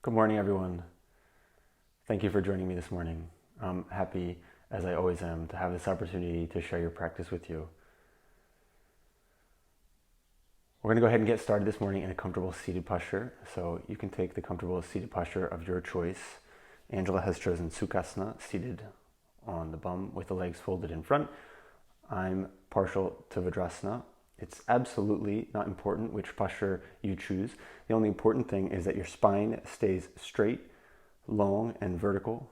Good morning, everyone. Thank you for joining me this morning. I'm happy, as I always am, to have this opportunity to share your practice with you. We're going to go ahead and get started this morning in a comfortable seated posture. So you can take the comfortable seated posture of your choice. Angela has chosen Sukhasana, seated on the bum with the legs folded in front. I'm partial to Vajrasana. It's absolutely not important which posture you choose. The only important thing is that your spine stays straight, long, and vertical.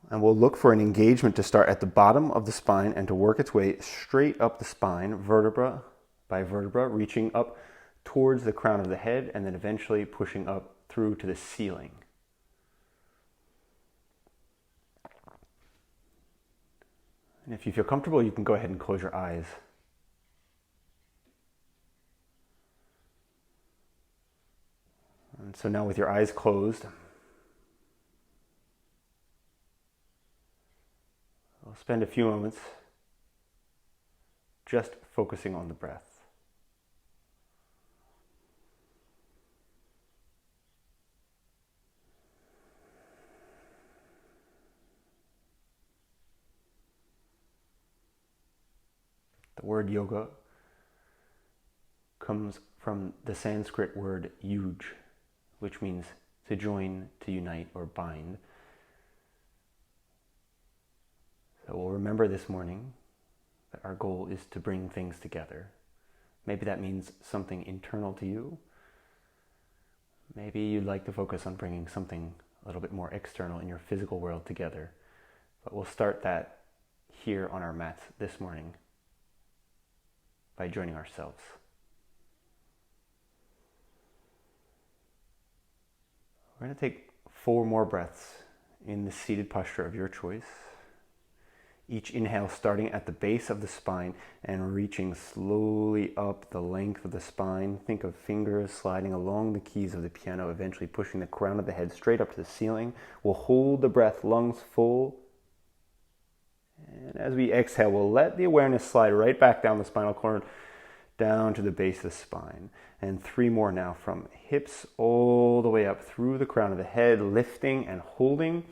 And we'll look for an engagement to start at the bottom of the spine and to work its way straight up the spine, vertebra by vertebra, reaching up towards the crown of the head and then eventually pushing up through to the ceiling. And if you feel comfortable, you can go ahead and close your eyes. And so now with your eyes closed, I'll spend a few moments just focusing on the breath. The word yoga comes from the Sanskrit word yuj, which means to join, to unite, or bind. So we'll remember this morning that our goal is to bring things together. Maybe that means something internal to you. Maybe you'd like to focus on bringing something a little bit more external in your physical world together. But we'll start that here on our mats this morning by joining ourselves. We're going to take 4 more breaths in the seated posture of your choice. Each inhale starting at the base of the spine and reaching slowly up the length of the spine. Think of fingers sliding along the keys of the piano, eventually pushing the crown of the head straight up to the ceiling. We'll hold the breath, lungs full. And as we exhale, we'll let the awareness slide right back down the spinal cord, down to the base of the spine. And 3 more now, from hips all the way up through the crown of the head, lifting and holding.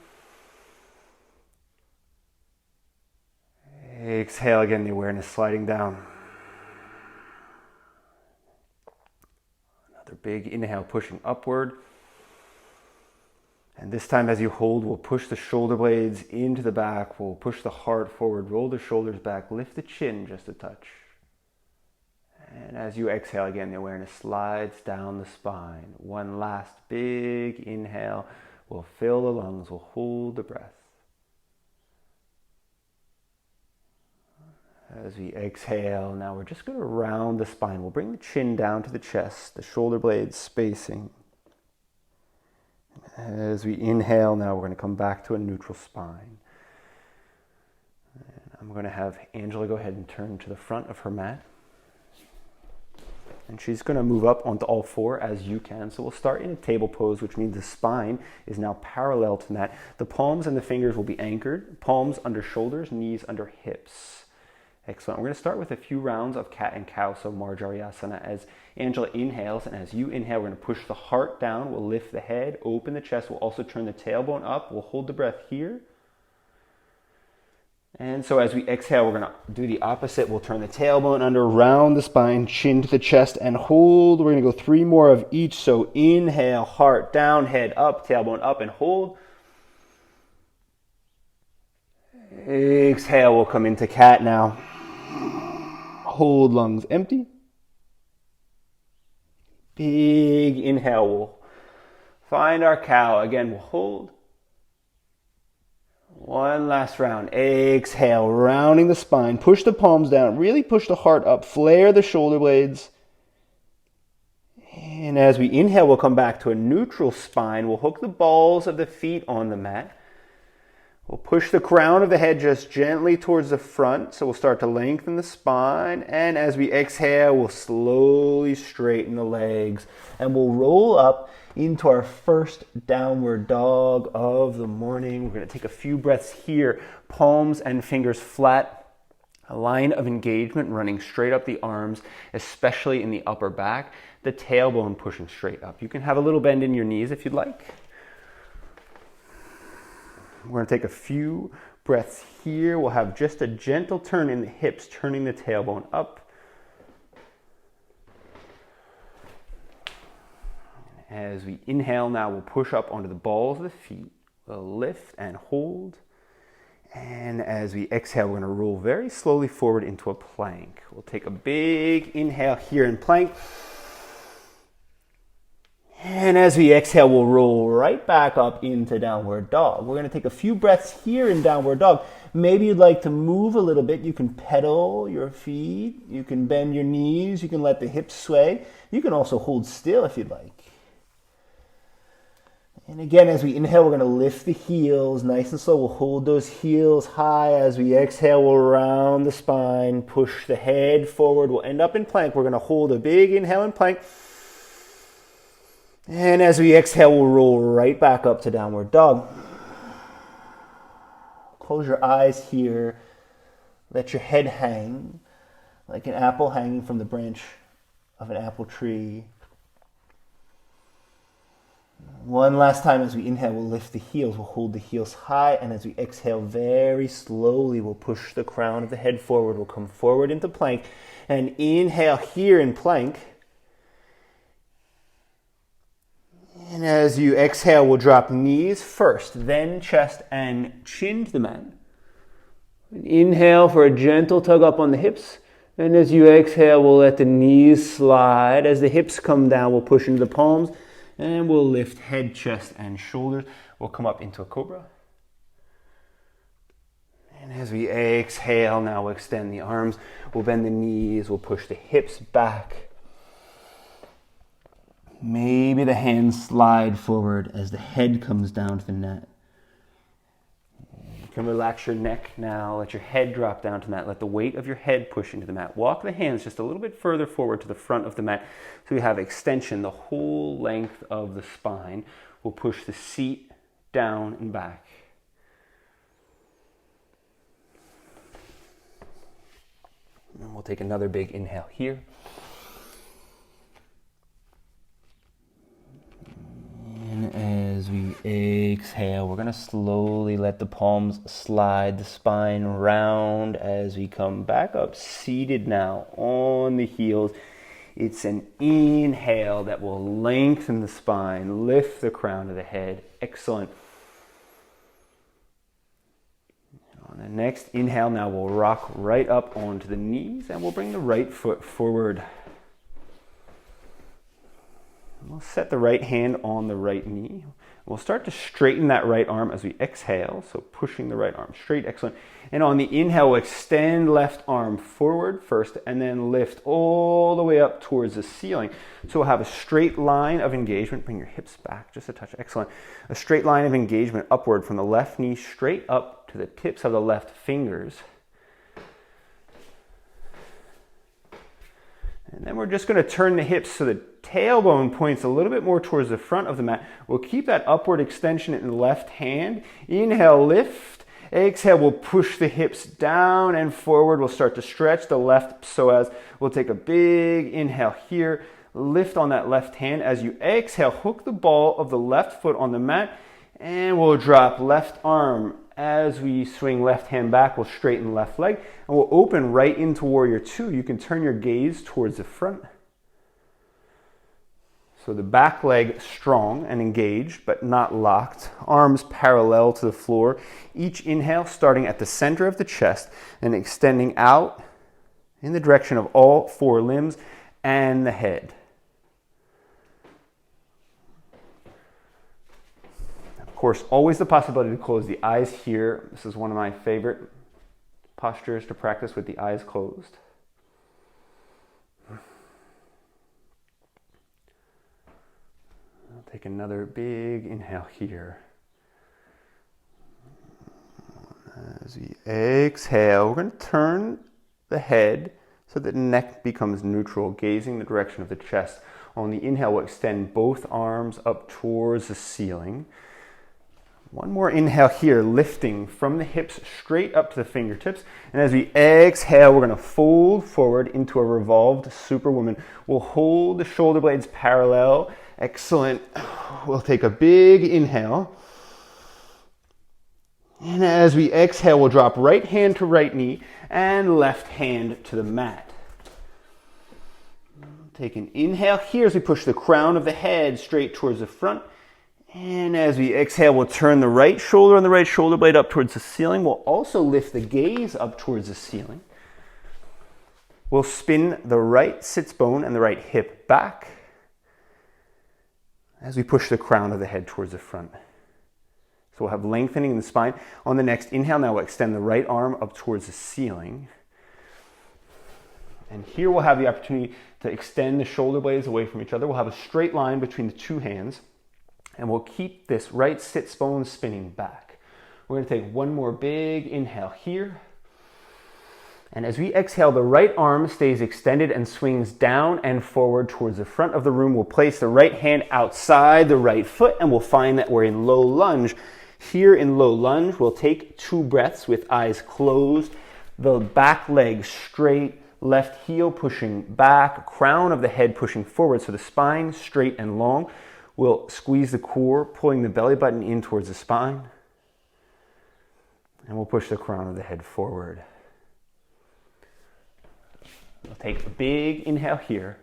Exhale again, the awareness sliding down. Another big inhale, pushing upward. And this time as you hold, we'll push the shoulder blades into the back. We'll push the heart forward, roll the shoulders back, lift the chin just a touch. And as you exhale again, the awareness slides down the spine. One last big inhale. We'll fill the lungs. We'll hold the breath. As we exhale, now we're just going to round the spine. We'll bring the chin down to the chest, the shoulder blades spacing. As we inhale, now we're going to come back to a neutral spine. And I'm going to have Angela go ahead and turn to the front of her mat. And she's going to move up onto all 4 as you can. So we'll start in a table pose, which means the spine is now parallel to the mat. The palms and the fingers will be anchored. Palms under shoulders, knees under hips. Excellent. We're going to start with a few rounds of cat and cow, so Marjariyasana. As Angela inhales and as you inhale, we're going to push the heart down. We'll lift the head, open the chest. We'll also turn the tailbone up. We'll hold the breath here. And so as we exhale, we're going to do the opposite. We'll turn the tailbone under, round the spine, chin to the chest, and hold. We're going to go 3 more of each. So inhale, heart down, head up, tailbone up, and hold. Exhale, we'll come into cat now. Hold, lungs empty. Big inhale, we'll find our cow. Again, we'll hold. One last round. Exhale, rounding the spine. Push the palms down. Really push the heart up. Flare the shoulder blades. And as we inhale, we'll come back to a neutral spine. We'll hook the balls of the feet on the mat. We'll push the crown of the head just gently towards the front. So we'll start to lengthen the spine. And as we exhale, we'll slowly straighten the legs. And we'll roll up into our first downward dog of the morning. We're going to take a few breaths here. Palms and fingers flat A line of engagement running straight up the arms, especially in the upper back, the tailbone pushing straight up. You can have a little bend in your knees if you'd like. We're going to take a few breaths here. We'll have just a gentle turn in the hips, turning the tailbone up. As we inhale now, we'll push up onto the balls of the feet. We'll lift and hold. And as we exhale, we're going to roll very slowly forward into a plank. We'll take a big inhale here in plank. And as we exhale, we'll roll right back up into downward dog. We're going to take a few breaths here in downward dog. Maybe you'd like to move a little bit. You can pedal your feet. You can bend your knees. You can let the hips sway. You can also hold still if you'd like. And again, as we inhale, we're going to lift the heels nice and slow. We'll hold those heels high. As we exhale, we'll round the spine, push the head forward. We'll end up in plank. We're going to hold a big inhale in plank. And as we exhale, we'll roll right back up to downward dog. Close your eyes here. Let your head hang like an apple hanging from the branch of an apple tree. One last time as we inhale, we'll lift the heels. We'll hold the heels high. And as we exhale very slowly, we'll push the crown of the head forward. We'll come forward into plank. And inhale here in plank. And as you exhale, we'll drop knees first, then chest and chin to the mat. Inhale for a gentle tug up on the hips. And as you exhale, we'll let the knees slide. As the hips come down, we'll push into the palms. And we'll lift head, chest, and shoulders. We'll come up into a cobra. And as we exhale, now we'll extend the arms. We'll bend the knees. We'll push the hips back. Maybe the hands slide forward as the head comes down to the mat. You can relax your neck now. Let your head drop down to the mat. Let the weight of your head push into the mat. Walk the hands just a little bit further forward to the front of the mat so you have extension the whole length of the spine. We'll push the seat down and back. And we'll take another big inhale here. And as we exhale, we're going to slowly let the palms slide the spine round as we come back up, seated now on the heels. It's an inhale that will lengthen the spine, lift the crown of the head. Excellent. On the next inhale, now we'll rock right up onto the knees and we'll bring the right foot forward. We'll set the right hand on the right knee. We'll start to straighten that right arm as we exhale. So pushing the right arm straight, excellent. And on the inhale, we'll extend left arm forward first and then lift all the way up towards the ceiling. So we'll have a straight line of engagement. Bring your hips back just a touch, excellent. A straight line of engagement upward from the left knee straight up to the tips of the left fingers. And then we're just going to turn the hips so the tailbone points a little bit more towards the front of the mat. We'll keep that upward extension in the left hand. Inhale, lift. Exhale, we'll push the hips down and forward. We'll start to stretch the left psoas. We'll take a big inhale here. Lift on that left hand. As you exhale, hook the ball of the left foot on the mat. And we'll drop left arm. As we swing left hand back, we'll straighten left leg. And we'll open right into Warrior Two. You can turn your gaze towards the front. So the back leg strong and engaged, but not locked. Arms parallel to the floor. Each inhale starting at the center of the chest and extending out in the direction of all four limbs and the head. Of course, always the possibility to close the eyes here. This is one of my favorite postures to practice with the eyes closed. I'll take another big inhale here. As we exhale, we're going to turn the head so that the neck becomes neutral, gazing the direction of the chest. On the inhale, we'll extend both arms up towards the ceiling. One more inhale here, lifting from the hips straight up to the fingertips. And as we exhale, we're going to fold forward into a revolved superwoman. We'll hold the shoulder blades parallel. Excellent. We'll take a big inhale. And as we exhale, we'll drop right hand to right knee and left hand to the mat. Take an inhale here as we push the crown of the head straight towards the front. And as we exhale, we'll turn the right shoulder and the right shoulder blade up towards the ceiling. We'll also lift the gaze up towards the ceiling. We'll spin the right sits bone and the right hip back as we push the crown of the head towards the front. So we'll have lengthening in the spine. On the next inhale, now we'll extend the right arm up towards the ceiling. And here we'll have the opportunity to extend the shoulder blades away from each other. We'll have a straight line between the two hands. And we'll keep this right sits bone spinning back. We're going to take one more big inhale here. And as we exhale, the right arm stays extended and swings down and forward towards the front of the room. We'll place the right hand outside the right foot, and we'll find that we're in low lunge. Here in low lunge, we'll take 2 breaths with eyes closed, the back leg straight, left heel pushing back, crown of the head pushing forward, so the spine straight and long. We'll squeeze the core, pulling the belly button in towards the spine. And we'll push the crown of the head forward. We'll take a big inhale here.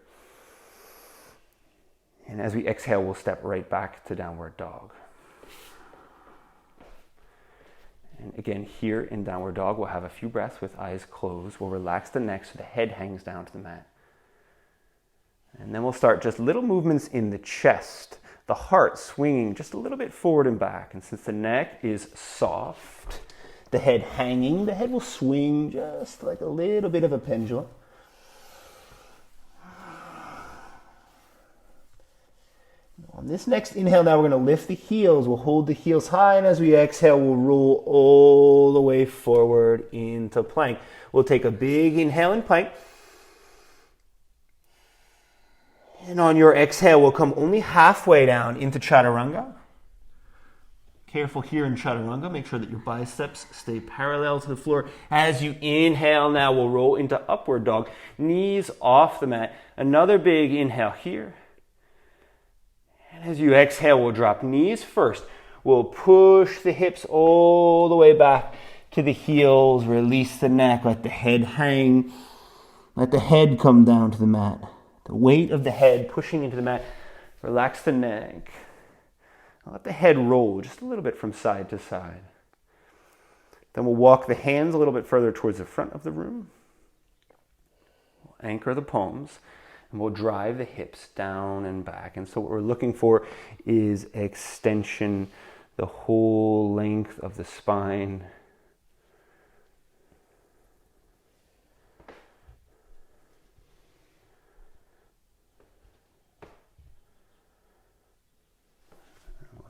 And as we exhale, we'll step right back to downward dog. And again, here in downward dog, we'll have a few breaths with eyes closed. We'll relax the neck so the head hangs down to the mat. And then we'll start just little movements in the chest, the heart swinging just a little bit forward and back. And since the neck is soft, the head hanging, the head will swing just like a little bit of a pendulum. On this next inhale, now we're going to lift the heels. We'll hold the heels high, and as we exhale, we'll roll all the way forward into plank. We'll take a big inhale in plank. And on your exhale, we'll come only halfway down into Chaturanga. Careful here in Chaturanga. Make sure that your biceps stay parallel to the floor. As you inhale now, we'll roll into upward dog. Knees off the mat. Another big inhale here. And as you exhale, we'll drop knees first. We'll push the hips all the way back to the heels. Release the neck. Let the head hang. Let the head come down to the mat. The weight of the head pushing into the mat. Relax the neck. Let the head roll just a little bit from side to side. Then we'll walk the hands a little bit further towards the front of the room. We'll anchor the palms, and we'll drive the hips down and back. And so what we're looking for is extension, the whole length of the spine.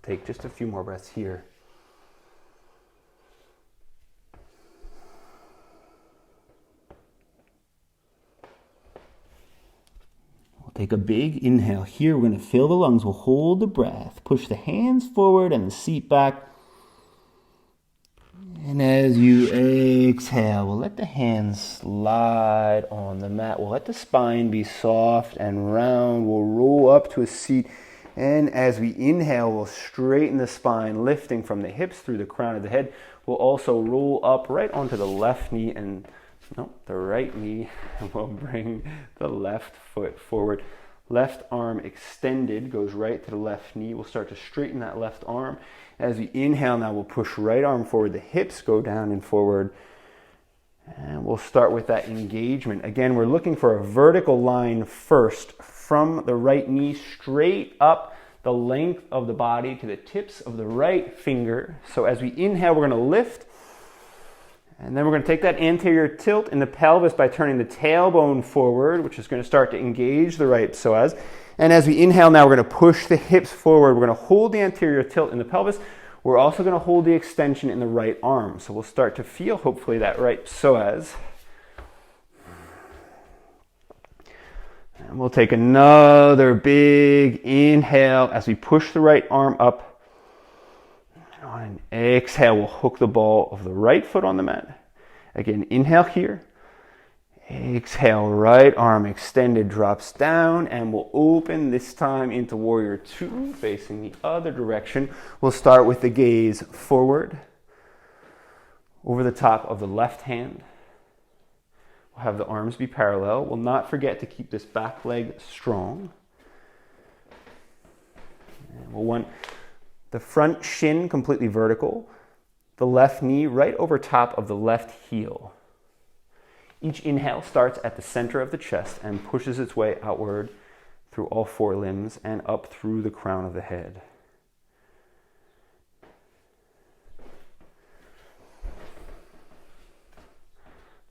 Take just a few more breaths here. We'll take a big inhale here. We're going to fill the lungs. We'll hold the breath. Push the hands forward and the seat back. And as you exhale, we'll let the hands slide on the mat. We'll let the spine be soft and round. We'll roll up to a seat. And as we inhale, we'll straighten the spine, lifting from the hips through the crown of the head. We'll also roll up right onto the left knee and the right knee. And we'll bring the left foot forward. Left arm extended, goes right to the left knee. We'll start to straighten that left arm. As we inhale now, we'll push right arm forward. The hips go down and forward. And we'll start with that engagement. Again, we're looking for a vertical line first from the right knee straight up the length of the body to the tips of the right finger. So as we inhale, we're going to lift. And then we're going to take that anterior tilt in the pelvis by turning the tailbone forward, which is going to start to engage the right psoas. And as we inhale now, we're going to push the hips forward. We're going to hold the anterior tilt in the pelvis. We're also going to hold the extension in the right arm. So we'll start to feel, hopefully, that right psoas. And we'll take another big inhale as we push the right arm up. On And exhale, we'll hook the ball of the right foot on the mat. Again, inhale here. Exhale, right arm extended, drops down, and we'll open this time into warrior two, facing the other direction. We'll start with the gaze forward, over the top of the left hand. We'll have the arms be parallel. We'll not forget to keep this back leg strong. And we'll want the front shin completely vertical, the left knee right over top of the left heel. Each inhale starts at the center of the chest and pushes its way outward through all four limbs and up through the crown of the head.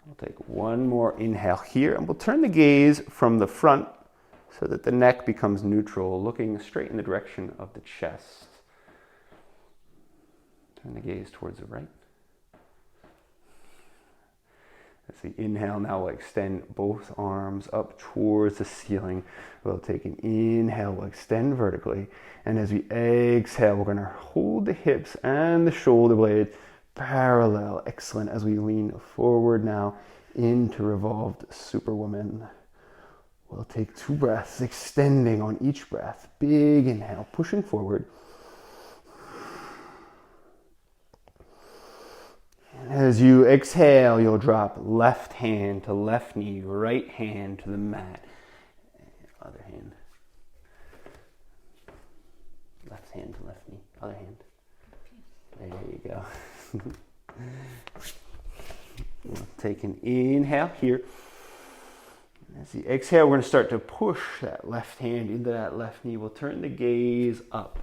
We'll take one more inhale here, and we'll turn the gaze from the front so that the neck becomes neutral, looking straight in the direction of the chest. Turn the gaze towards the right. As we inhale, now we'll extend both arms up towards the ceiling. We'll take an inhale, we'll extend vertically. And as we exhale, we're going to hold the hips and the shoulder blades parallel. Excellent. As we lean forward now into revolved Superwoman. We'll take 2 breaths, extending on each breath. Big inhale, pushing forward. As you exhale, you'll drop left hand to left knee, right hand to the mat, other hand. Left hand to left knee, other hand. There you go. We'll take an inhale here. As you exhale, we're going to start to push that left hand into that left knee. We'll turn the gaze up.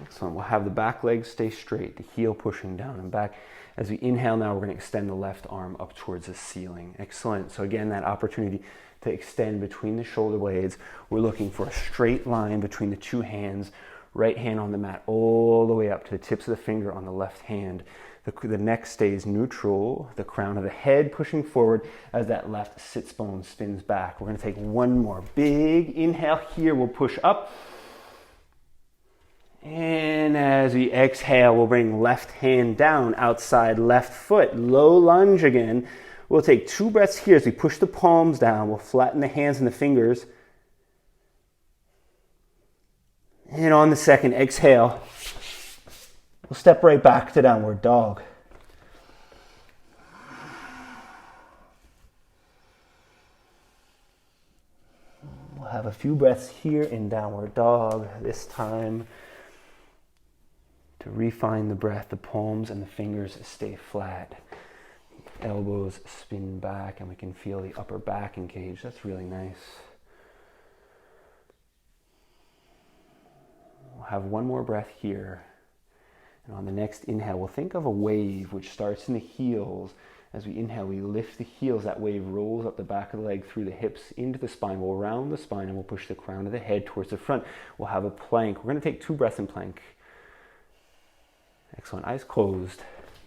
Excellent. We'll have the back leg stay straight, the heel pushing down and back. As we inhale now, we're going to extend the left arm up towards the ceiling. Excellent. So again, that opportunity to extend between the shoulder blades. We're looking for a straight line between the 2 hands, right hand on the mat all the way up to the tips of the finger on the left hand. The neck stays neutral, the crown of the head pushing forward as that left sits bone spins back. We're going to take one more big inhale here. We'll push up. And as we exhale, we'll bring left hand down, outside left foot, low lunge again. We'll take 2 breaths here as we push the palms down. We'll flatten the hands and the fingers. And on the second exhale, we'll step right back to downward dog. We'll have a few breaths here in downward dog. This time, to refine the breath, the palms and the fingers stay flat. Elbows spin back and we can feel the upper back engaged. That's really nice. We'll have one more breath here. And on the next inhale, we'll think of a wave which starts in the heels. As we inhale, we lift the heels. That wave rolls up the back of the leg through the hips into the spine. We'll round the spine and we'll push the crown of the head towards the front. We'll have a plank. We're going to take 2 breaths in plank. Excellent. Eyes closed.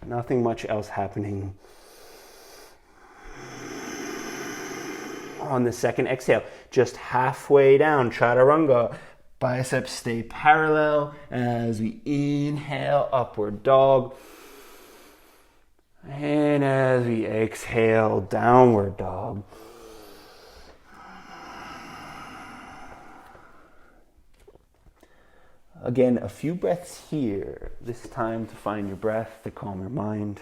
Nothing much else happening. On the second exhale, just halfway down, Chaturanga. Biceps stay parallel as we inhale, upward dog. And as we exhale, downward dog. Again, a few breaths here. This time to find your breath, to calm your mind.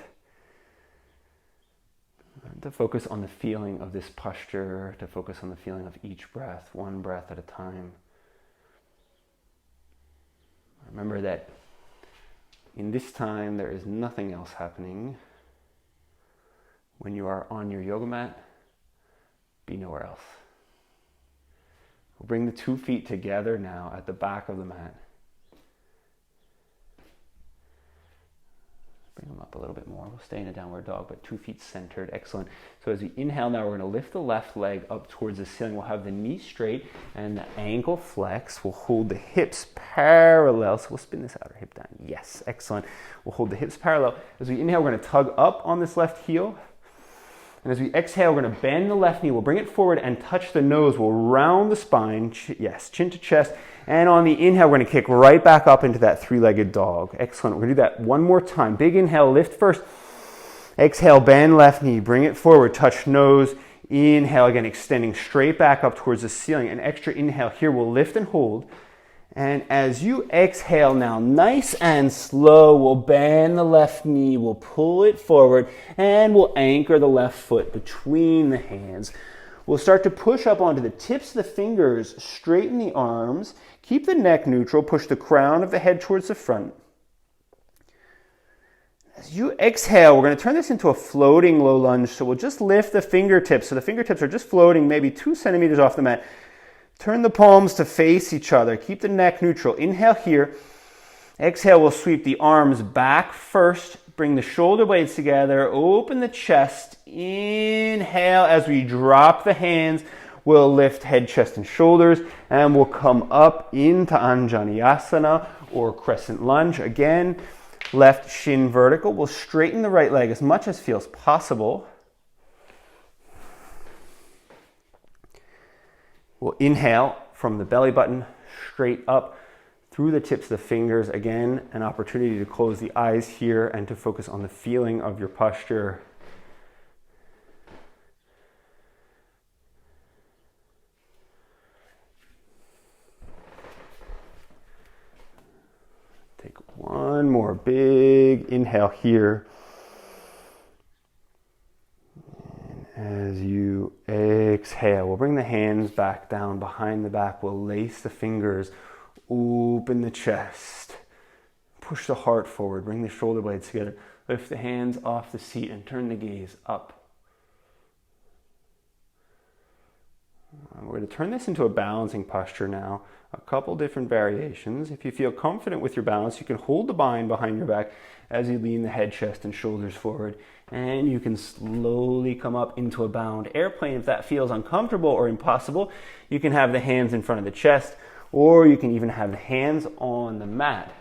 To focus on the feeling of this posture, to focus on the feeling of each breath, one breath at a time. Remember that in this time there is nothing else happening. When you are on your yoga mat, be nowhere else. We'll bring the 2 feet together now at the back of the mat. Bring them up a little bit more. We'll stay in a downward dog, but 2 feet centered. Excellent. So as we inhale now, we're going to lift the left leg up towards the ceiling. We'll have the knee straight and the ankle flex. We'll hold the hips parallel. So we'll spin this outer hip down. Yes, excellent. We'll hold the hips parallel. As we inhale, we're going to tug up on this left heel. And as we exhale, we're going to bend the left knee. We'll bring it forward and touch the nose. We'll round the spine. Yes, chin to chest. And on the inhale, we're going to kick right back up into that three-legged dog. Excellent. We're going to do that one more time. Big inhale, lift first. Exhale, bend left knee. Bring it forward, touch nose. Inhale, again, extending straight back up towards the ceiling. An extra inhale here. We'll lift and hold. And as you exhale now, nice and slow, we'll bend the left knee, we'll pull it forward, and we'll anchor the left foot between the hands. We'll start to push up onto the tips of the fingers, straighten the arms, keep the neck neutral, push the crown of the head towards the front. As you exhale, we're going to turn this into a floating low lunge, so we'll just lift the fingertips. So the fingertips are just floating maybe 2 centimeters off the mat. Turn the palms to face each other. Keep the neck neutral. Inhale here. Exhale, we'll sweep the arms back first. Bring the shoulder blades together. Open the chest. Inhale. As we drop the hands, we'll lift head, chest, and shoulders. And we'll come up into Anjaneyasana or crescent lunge. Again, left shin vertical. We'll straighten the right leg as much as feels possible. We'll inhale from the belly button straight up through the tips of the fingers. Again, an opportunity to close the eyes here and to focus on the feeling of your posture. Take one more big inhale here. As you exhale, we'll bring the hands back down behind the back. We'll lace the fingers, open the chest, push the heart forward, bring the shoulder blades together, lift the hands off the seat and turn the gaze up. We're going to turn this into a balancing posture now. A couple different variations. If you feel confident with your balance, you can hold the bind behind your back as you lean the head, chest, and shoulders forward. And you can slowly come up into a bound airplane. If that feels uncomfortable or impossible, you can have the hands in front of the chest, or you can even have the hands on the mat.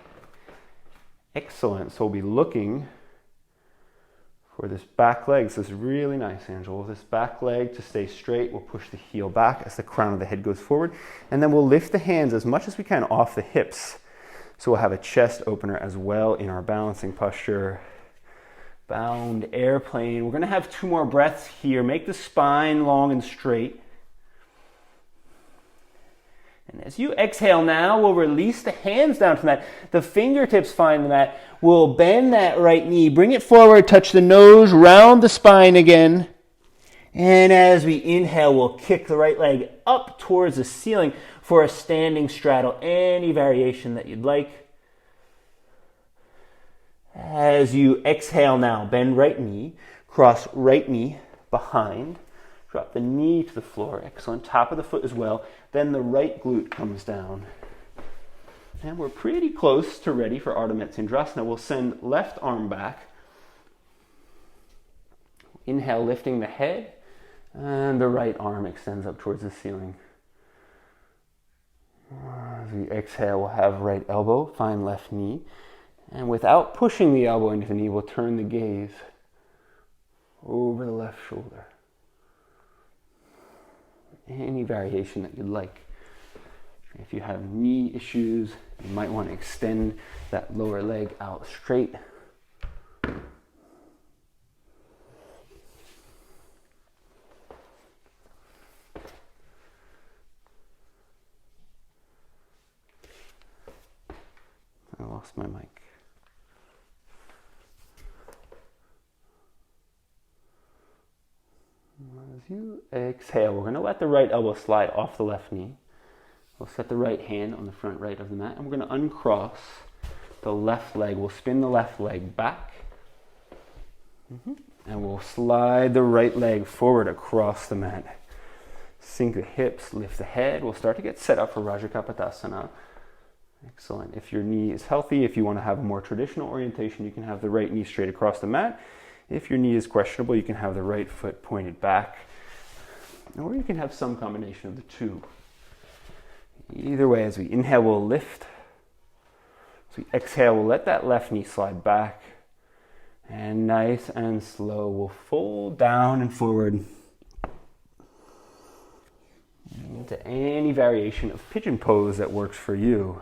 Excellent. So we'll be looking for this back leg. This is really nice, Angela. This back leg to stay straight. We'll push the heel back as the crown of the head goes forward. And then we'll lift the hands as much as we can off the hips. So we'll have a chest opener as well in our balancing posture. Bound airplane. We're going to have 2 more breaths here. Make the spine long and straight. And as you exhale now, we'll release the hands down from that. The fingertips find the mat. We'll bend that right knee. Bring it forward. Touch the nose. Round the spine again. And as we inhale, we'll kick the right leg up towards the ceiling for a standing straddle. Any variation that you'd like. As you exhale now, bend right knee. Cross right knee behind. Drop the knee to the floor. Excellent. Top of the foot as well. Then the right glute comes down. And we're pretty close to ready for Ardha Matsyendrasana. We'll send left arm back. Inhale, lifting the head. And the right arm extends up towards the ceiling. As we exhale, we'll have right elbow, find left knee. And without pushing the elbow into the knee, we'll turn the gaze over the left shoulder. Any variation that you'd like. If you have knee issues, you might want to extend that lower leg out straight. I lost my mic. As you exhale, we're going to let the right elbow slide off the left knee. We'll set the right hand on the front right of the mat, and we're going to uncross the left leg. We'll spin the left leg back, and we'll slide the right leg forward across the mat. Sink the hips, lift the head. We'll start to get set up for Rajakapotasana. Excellent. If your knee is healthy, if you want to have a more traditional orientation, you can have the right knee straight across the mat. If your knee is questionable, you can have the right foot pointed back, or you can have some combination of the two. Either way, as we inhale, we'll lift. As we exhale, we'll let that left knee slide back. And nice and slow, we'll fold down and forward into any variation of pigeon pose that works for you.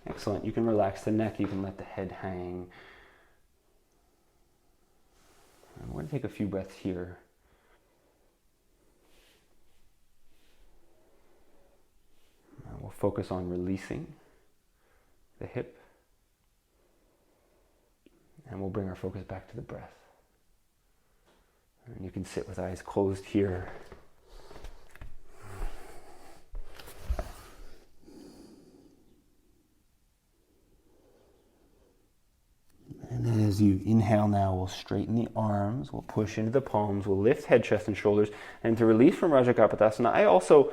Excellent. You can relax the neck, you can let the head hang. And we're going to take a few breaths here. And we'll focus on releasing the hip. And we'll bring our focus back to the breath. And you can sit with eyes closed here. And as you inhale now, we'll straighten the arms, we'll push into the palms, we'll lift head, chest, and shoulders. And to release from Rajakapotasana, I also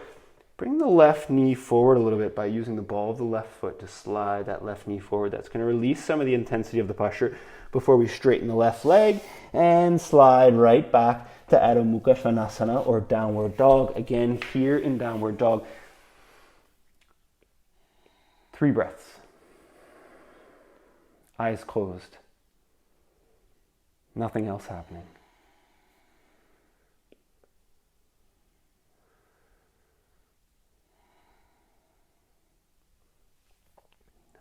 bring the left knee forward a little bit by using the ball of the left foot to slide that left knee forward. That's going to release some of the intensity of the posture before we straighten the left leg and slide right back to Adho Mukha Svanasana or downward dog. Again, here in downward dog. 3 breaths. Eyes closed. Nothing else happening.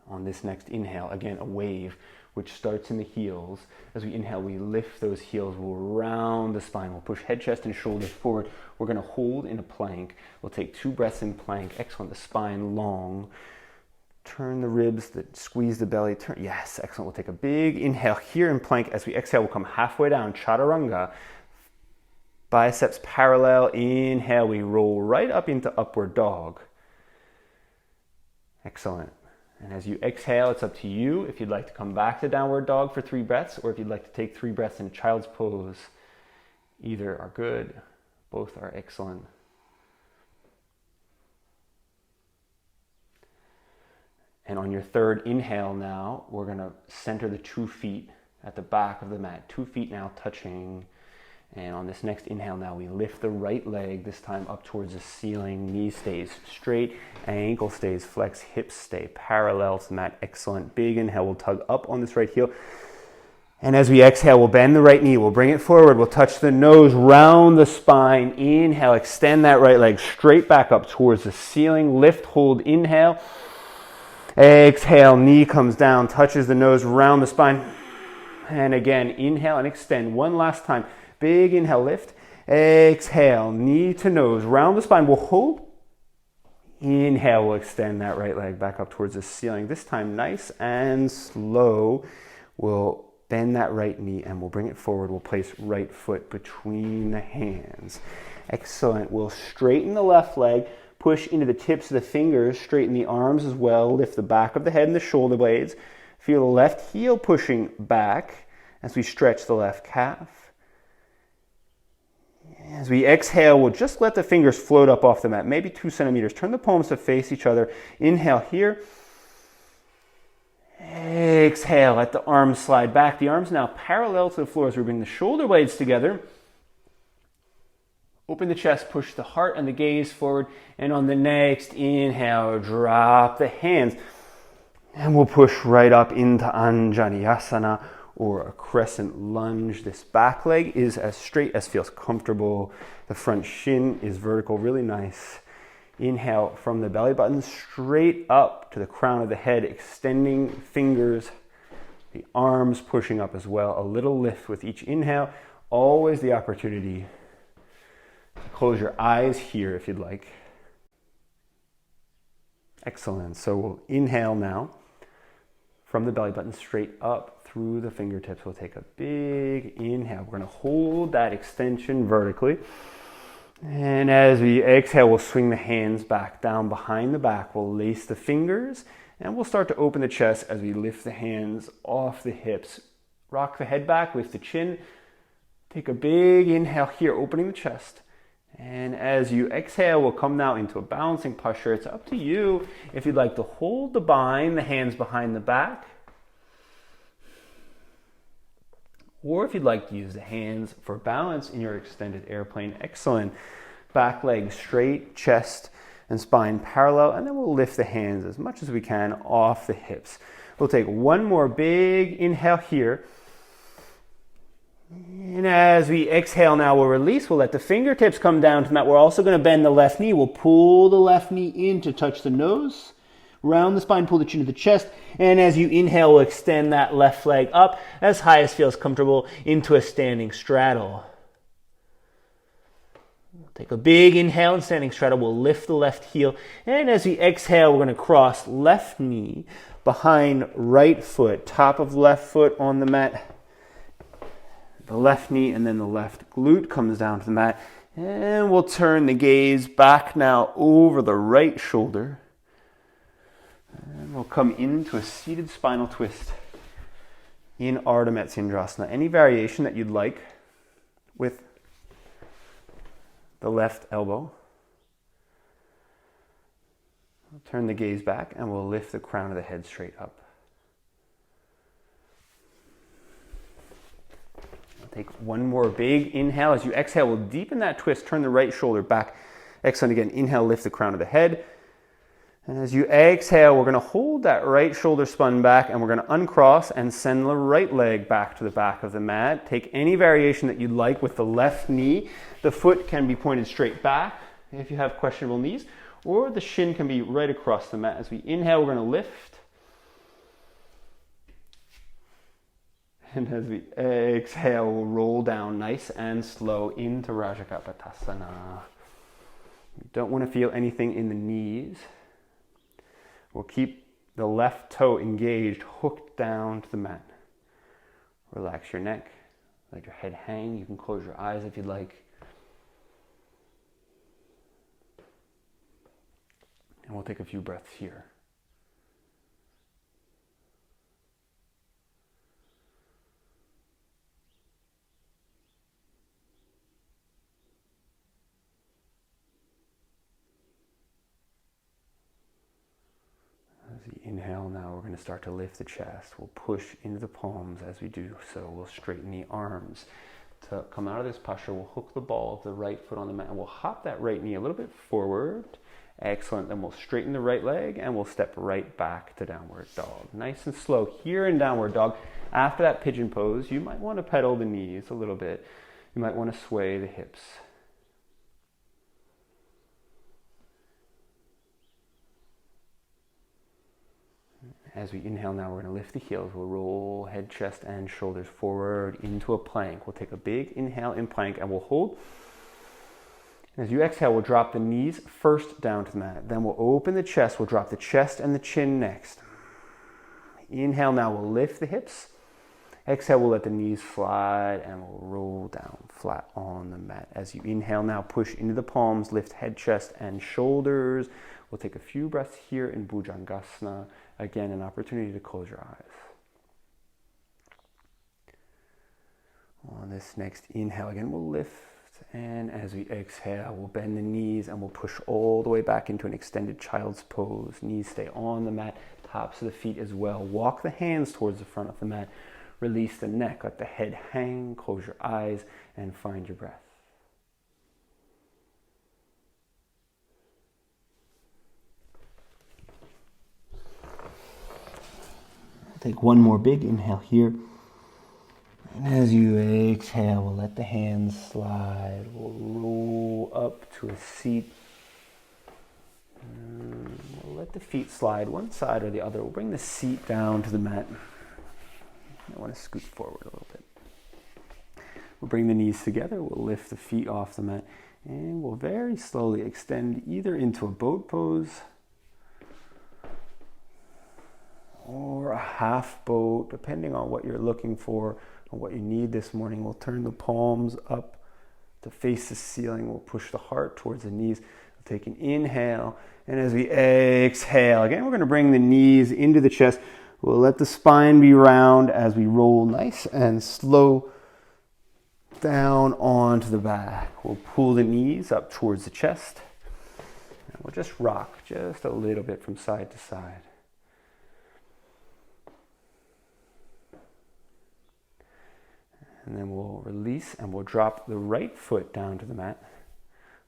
On this next inhale, again, a wave which starts in the heels. As we inhale, we lift those heels, we'll round the spine, we'll push head, chest, and shoulders forward. We're going to hold in a plank. We'll take 2 breaths in plank. Excellent, the spine long. Turn the ribs, squeeze the belly. Yes, excellent. We'll take a big inhale here in plank. As we exhale, we'll come halfway down, chaturanga. Biceps parallel. Inhale, we roll right up into upward dog. Excellent. And as you exhale, it's up to you if you'd like to come back to downward dog for 3 breaths, or if you'd like to take 3 breaths in child's pose. Either are good, both are excellent. And on your 3rd inhale now, we're going to center the 2 feet at the back of the mat. 2 feet now touching. And on this next inhale now, we lift the right leg, this time up towards the ceiling. Knee stays straight, ankle stays flexed, hips stay parallel to the mat. Excellent. Big inhale, we'll tug up on this right heel. And as we exhale, we'll bend the right knee, we'll bring it forward, we'll touch the nose, round the spine. Inhale, extend that right leg straight back up towards the ceiling. Lift, hold, inhale. Exhale, knee comes down, touches the nose, round the spine. And again, inhale and extend. One last time. Big inhale, lift. Exhale, knee to nose, round the spine. We'll hold. Inhale, we'll extend that right leg back up towards the ceiling. This time, nice and slow. We'll bend that right knee and we'll bring it forward. We'll place right foot between the hands. Excellent. We'll straighten the left leg. Push into the tips of the fingers. Straighten the arms as well. Lift the back of the head and the shoulder blades. Feel the left heel pushing back as we stretch the left calf. As we exhale, we'll just let the fingers float up off the mat, maybe 2 centimeters. Turn the palms to face each other. Inhale here. Exhale, let the arms slide back. The arms now parallel to the floor as we bring the shoulder blades together. Open the chest, push the heart and the gaze forward. And on the next inhale, drop the hands. And we'll push right up into Anjaneyasana, or a crescent lunge. This back leg is as straight as feels comfortable. The front shin is vertical, really nice. Inhale from the belly button straight up to the crown of the head, extending fingers, the arms pushing up as well. A little lift with each inhale. Always the opportunity to close your eyes here if you'd like. Excellent. So we'll inhale now from the belly button straight up through the fingertips. We'll take a big inhale. We're going to hold that extension vertically. And as we exhale, we'll swing the hands back down behind the back. We'll lace the fingers and we'll start to open the chest as we lift the hands off the hips. Rock the head back, lift the chin. Take a big inhale here, opening the chest. And as you exhale, we'll come now into a balancing posture. It's up to you if you'd like to hold the bind, the hands behind the back, or if you'd like to use the hands for balance in your extended airplane. Excellent. Back leg straight, chest and spine parallel, and then we'll lift the hands as much as we can off the hips. We'll take one more big inhale here. And as we exhale now, we'll release. We'll let the fingertips come down to the mat. We're also going to bend the left knee. We'll pull the left knee in to touch the nose. Round the spine, pull the chin to the chest. And as you inhale, we'll extend that left leg up as high as feels comfortable into a standing straddle. Take a big inhale in standing straddle. We'll lift the left heel. And as we exhale, we're going to cross left knee behind right foot. Top of left foot on the mat. The left knee and then the left glute comes down to the mat. And we'll turn the gaze back now over the right shoulder. And we'll come into a seated spinal twist in Ardha Matsyendrasana. Any variation that you'd like with the left elbow. We'll turn the gaze back and we'll lift the crown of the head straight up. We'll take one more big inhale. As you exhale, we'll deepen that twist. Turn the right shoulder back. Excellent. Again, inhale, lift the crown of the head. And as you exhale, we're going to hold that right shoulder spun back and we're going to uncross and send the right leg back to the back of the mat. Take any variation that you'd like with the left knee. The foot can be pointed straight back if you have questionable knees, or the shin can be right across the mat. As we inhale, we're going to lift. And as we exhale, we'll roll down nice and slow into Rajakapatasana. You don't want to feel anything in the knees. We'll keep the left toe engaged, hooked down to the mat. Relax your neck, let your head hang. You can close your eyes if you'd like. And we'll take a few breaths here. As we inhale now, we're going to start to lift the chest. We'll push into the palms as we do so. We'll straighten the arms. To come out of this posture, we'll hook the ball of the right foot on the mat and we'll hop that right knee a little bit forward. Excellent. Then we'll straighten the right leg and we'll step right back to downward dog. Nice and slow here in downward dog. After that pigeon pose, you might want to pedal the knees a little bit. You might want to sway the hips. As we inhale now, we're going to lift the heels. We'll roll head, chest, and shoulders forward into a plank. We'll take a big inhale in plank and we'll hold. As you exhale, we'll drop the knees first down to the mat. Then we'll open the chest. We'll drop the chest and the chin next. Inhale now, we'll lift the hips. Exhale, we'll let the knees slide and we'll roll down flat on the mat. As you inhale now, push into the palms, lift head, chest, and shoulders. We'll take a few breaths here in Bhujangasana. Again, an opportunity to close your eyes. On this next inhale, again, we'll lift. And as we exhale, we'll bend the knees and we'll push all the way back into an extended child's pose. Knees stay on the mat, tops of the feet as well. Walk the hands towards the front of the mat. Release the neck, let the head hang, close your eyes, and find your breath. Take one more big inhale here. And as you exhale, we'll let the hands slide. We'll roll up to a seat. And we'll let the feet slide one side or the other. We'll bring the seat down to the mat. I want to scoot forward a little bit. We'll bring the knees together. We'll lift the feet off the mat. And we'll very slowly extend either into a boat pose or a half boat, depending on what you're looking for and what you need this morning. We'll turn the palms up to face the ceiling. We'll push the heart towards the knees. We'll take an inhale, and as we exhale, again, we're going to bring the knees into the chest. We'll let the spine be round as we roll nice and slow down onto the back. We'll pull the knees up towards the chest. And we'll just rock just a little bit from side to side. And then we'll release and we'll drop the right foot down to the mat.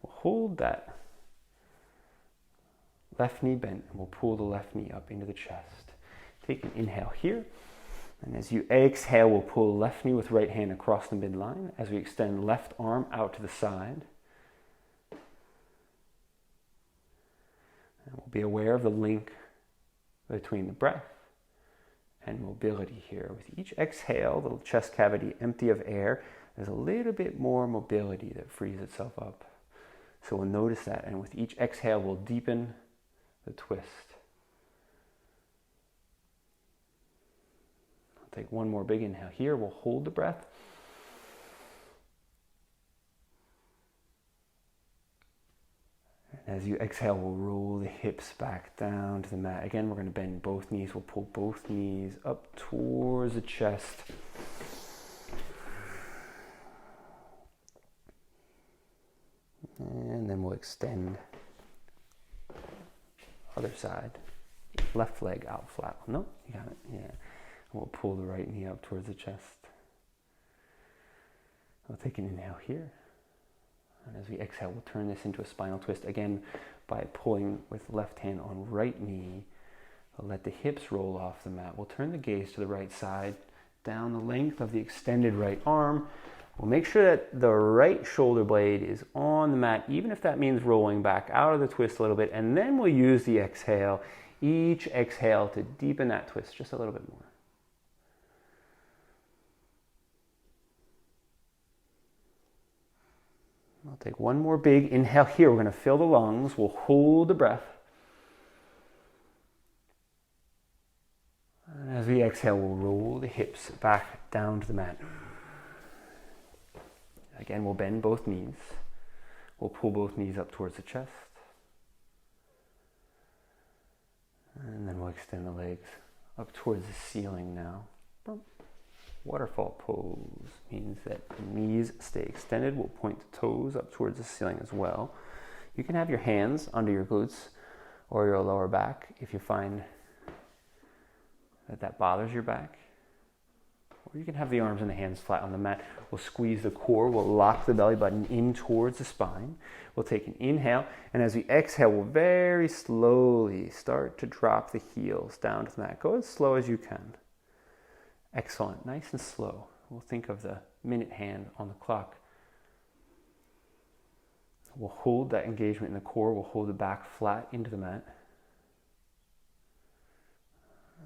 We'll hold that left knee bent and we'll pull the left knee up into the chest. Take an inhale here. And as you exhale, we'll pull left knee with right hand across the midline as we extend left arm out to the side. And we'll be aware of the link between the breath and mobility here. With each exhale, the chest cavity empty of air, there's a little bit more mobility that frees itself up. So we'll notice that, and with each exhale, we'll deepen the twist. I'll take one more big inhale here. We'll hold the breath. As you exhale, we'll roll the hips back down to the mat. Again, we're going to bend both knees. We'll pull both knees up towards the chest. And then we'll extend other side. Left leg out flat. No, you got it. Yeah. We'll pull the right knee up towards the chest. We'll take an inhale here. And as we exhale, we'll turn this into a spinal twist again by pulling with left hand on right knee. We'll let the hips roll off the mat. We'll turn the gaze to the right side, down the length of the extended right arm. We'll make sure that the right shoulder blade is on the mat, even if that means rolling back out of the twist a little bit. And then we'll use the exhale, each exhale, to deepen that twist just a little bit more. I'll take one more big inhale here. We're going to fill the lungs. We'll hold the breath. And as we exhale, we'll roll the hips back down to the mat. Again, we'll bend both knees. We'll pull both knees up towards the chest. And then we'll extend the legs up towards the ceiling now. Waterfall pose means that knees stay extended. We'll point the toes up towards the ceiling as well. You can have your hands under your glutes or your lower back if you find that bothers your back. Or you can have the arms and the hands flat on the mat. We'll squeeze the core. We'll lock the belly button in towards the spine. We'll take an inhale, and as we exhale, we'll very slowly start to drop the heels down to the mat. Go as slow as you can. Excellent, nice and slow. We'll think of the minute hand on the clock. We'll hold that engagement in the core. We'll hold the back flat into the mat.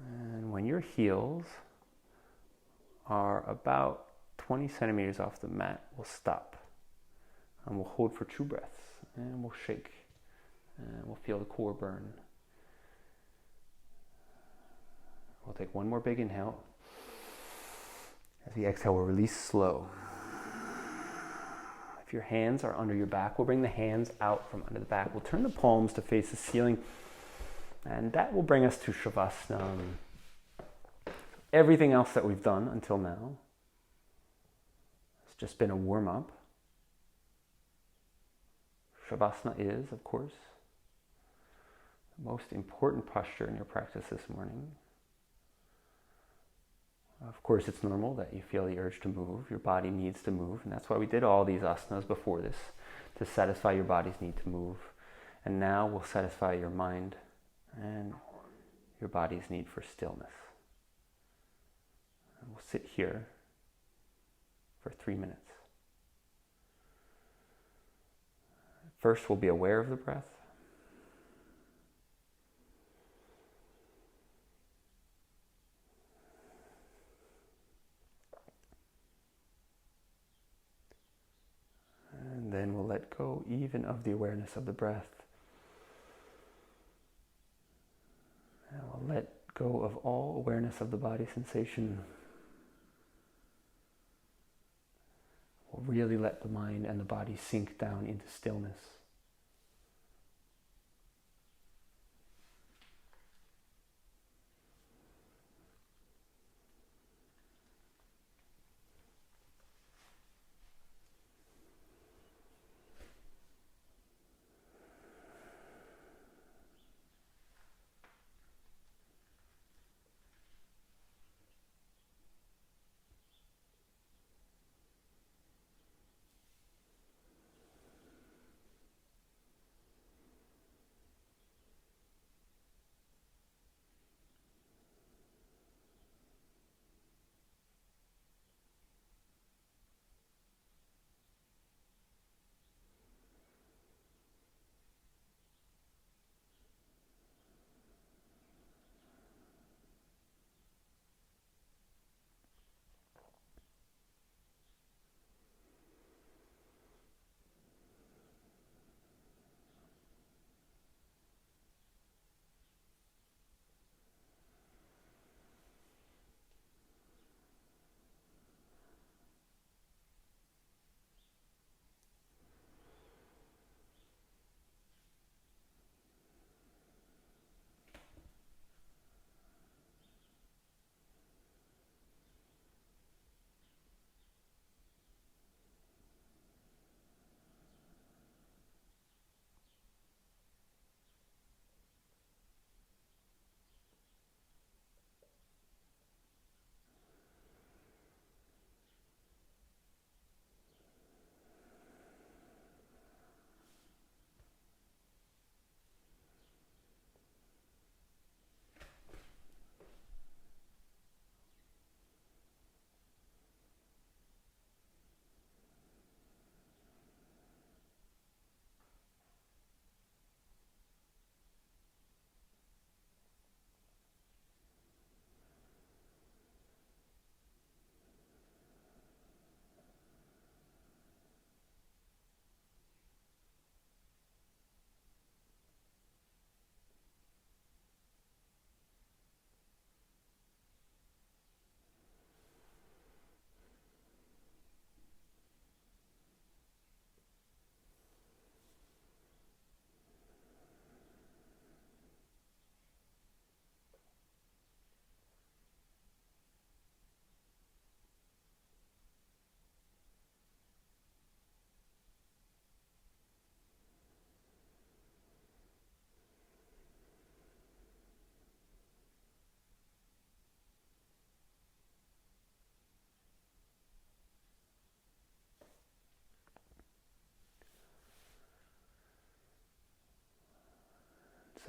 And when your heels are about 20 centimeters off the mat, we'll stop. And we'll hold for 2 breaths. And we'll shake. And we'll feel the core burn. We'll take one more big inhale. As we exhale, we'll release slow. If your hands are under your back, we'll bring the hands out from under the back. We'll turn the palms to face the ceiling. And that will bring us to Shavasana. Everything else that we've done until now has just been a warm-up. Shavasana is, of course, the most important posture in your practice this morning. Of course, it's normal that you feel the urge to move. Your body needs to move, and that's why we did all these asanas before this, to satisfy your body's need to move. And now we'll satisfy your mind and your body's need for stillness. And we'll sit here for 3 minutes. First, we'll be aware of the breath. And then we'll let go even of the awareness of the breath. And we'll let go of all awareness of the body sensation. We'll really let the mind and the body sink down into stillness.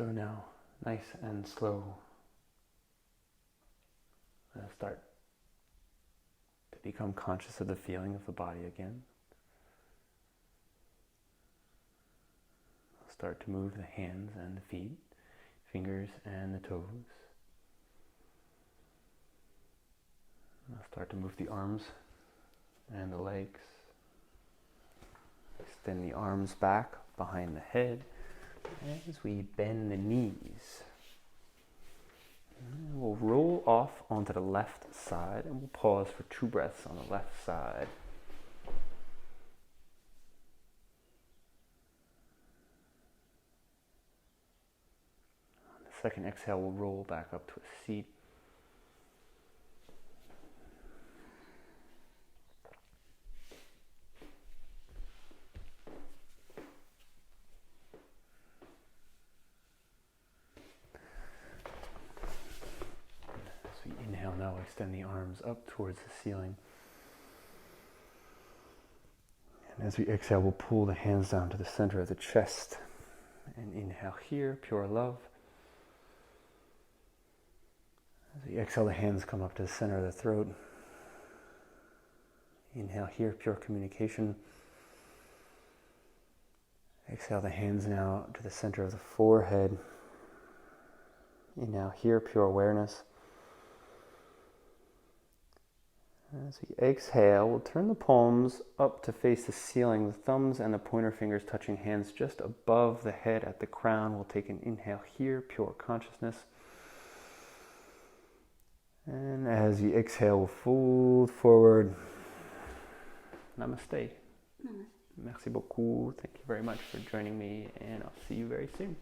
So now, nice and slow, start to become conscious of the feeling of the body again. Start to move the hands and the feet, fingers and the toes. I'll start to move the arms and the legs. Extend the arms back behind the head as we bend the knees. And we'll roll off onto the left side and we'll pause for 2 breaths on the left side. On the second exhale, we'll roll back up to a seat. Inhale now, extend the arms up towards the ceiling. And as we exhale, we'll pull the hands down to the center of the chest. And inhale here, pure love. As we exhale, the hands come up to the center of the throat. Inhale here, pure communication. Exhale the hands now to the center of the forehead. Inhale here, pure awareness. As we exhale, we'll turn the palms up to face the ceiling, the thumbs and the pointer fingers touching hands just above the head at the crown. We'll take an inhale here, pure consciousness. And as you exhale, we'll fold forward. Namaste. Namaste. Merci beaucoup. Thank you very much for joining me, and I'll see you very soon.